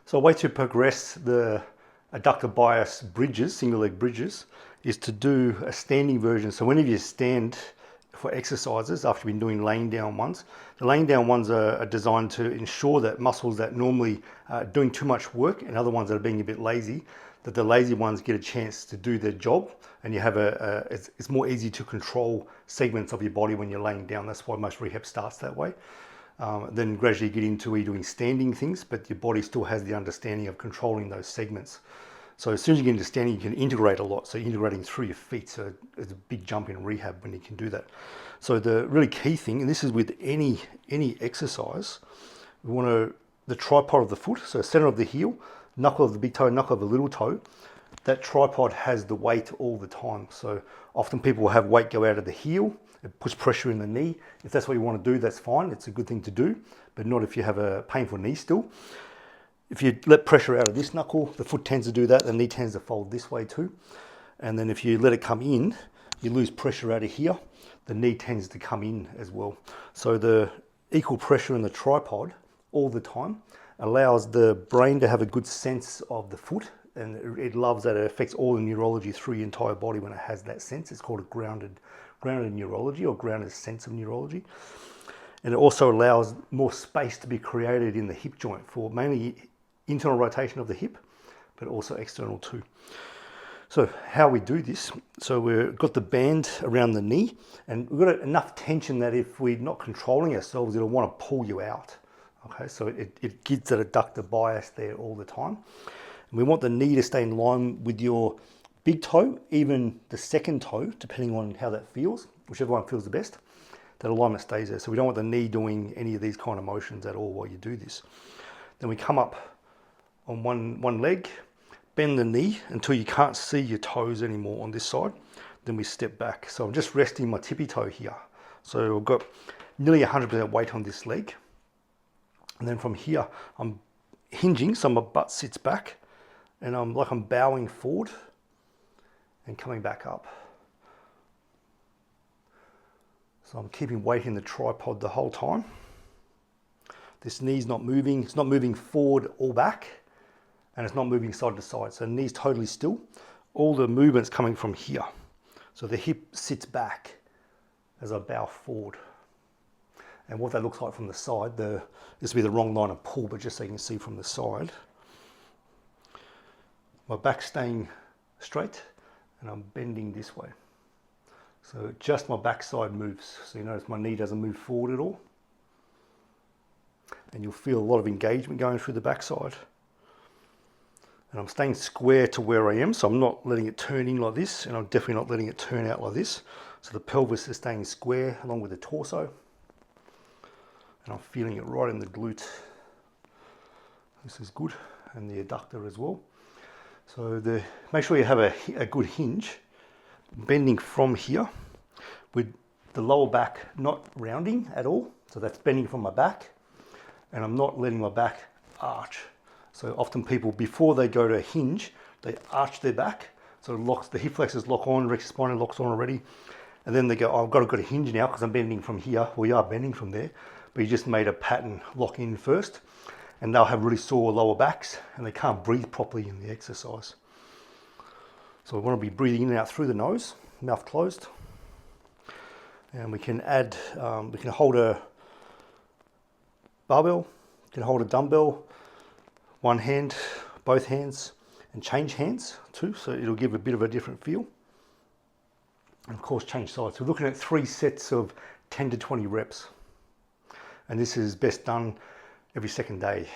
So a way to progress the adductor bias bridges, single leg bridges, is to do a standing version. So whenever you stand for exercises after you've been doing laying down ones, the laying down ones are designed to ensure that muscles that normally are doing too much work and other ones that are being a bit lazy, that the lazy ones get a chance to do their job, and you have it's more easy to control segments of your body when you're laying down. That's why most rehab starts that way. Then gradually get into where you're doing standing things, but your body still has the understanding of controlling those segments. So as soon as you get into standing, you can integrate a lot. So integrating through your feet, so it's a big jump in rehab when you can do that. So the really key thing, and this is with any exercise, we want the tripod of the foot, so center of the heel, knuckle of the big toe, knuckle of the little toe, that tripod has the weight all the time. So often people will have weight go out of the heel, it puts pressure in the knee. If that's what you want to do, that's fine. It's a good thing to do, but not if you have a painful knee still. If you let pressure out of this knuckle, the foot tends to do that, the knee tends to fold this way too. And then if you let it come in, you lose pressure out of here, the knee tends to come in as well. So the equal pressure in the tripod all the time allows the brain to have a good sense of the foot, and it loves that. It affects all the neurology through your entire body when it has that sense. It's called a grounded neurology, or grounded sense of neurology. And it also allows more space to be created in the hip joint for mainly internal rotation of the hip, but also external too. So how we do this, so we've got the band around the knee, and we've got enough tension that if we're not controlling ourselves, it'll want to pull you out. Okay, so it gives that adductor bias there all the time. And we want the knee to stay in line with your big toe, even the second toe, depending on how that feels, whichever one feels the best, that alignment stays there. So we don't want the knee doing any of these kind of motions at all while you do this. Then we come up on one leg, bend the knee until you can't see your toes anymore on this side. Then we step back. So I'm just resting my tippy toe here. So I've got nearly 100% weight on this leg. And then from here, I'm hinging, so my butt sits back, and I'm bowing forward and coming back up. So I'm keeping weight in the tripod the whole time. This knee's not moving. It's not moving forward or back, and it's not moving side to side. So the knee's totally still. All the movement's coming from here. So the hip sits back as I bow forward. And what that looks like from the side, this will be the wrong line of pull, but just so you can see from the side. My back's staying straight, and I'm bending this way. So just my backside moves. So you notice my knee doesn't move forward at all. And you'll feel a lot of engagement going through the backside. And I'm staying square to where I am, so I'm not letting it turn in like this, and I'm definitely not letting it turn out like this. So the pelvis is staying square along with the torso. And I'm feeling it right in the glute. This is good, and the adductor as well. So make sure you have a good hinge, bending from here with the lower back not rounding at all. So that's bending from my back, and I'm not letting my back arch. So often people, before they go to hinge, they arch their back. So it locks, the hip flexors lock on, rectus spine locks on already. And then they go, oh, I've got to go to hinge now because I'm bending from here. Well, you are bending from there, but you just made a pattern lock in first. And they'll have really sore lower backs, and they can't breathe properly in the exercise. So we want to be breathing in and out through the nose, mouth closed. And we can add, we can hold a barbell, we can hold a dumbbell, one hand, both hands, and change hands too, so it'll give a bit of a different feel. And of course, change sides. We're looking at 3 sets of 10 to 20 reps. And this is best done every second day.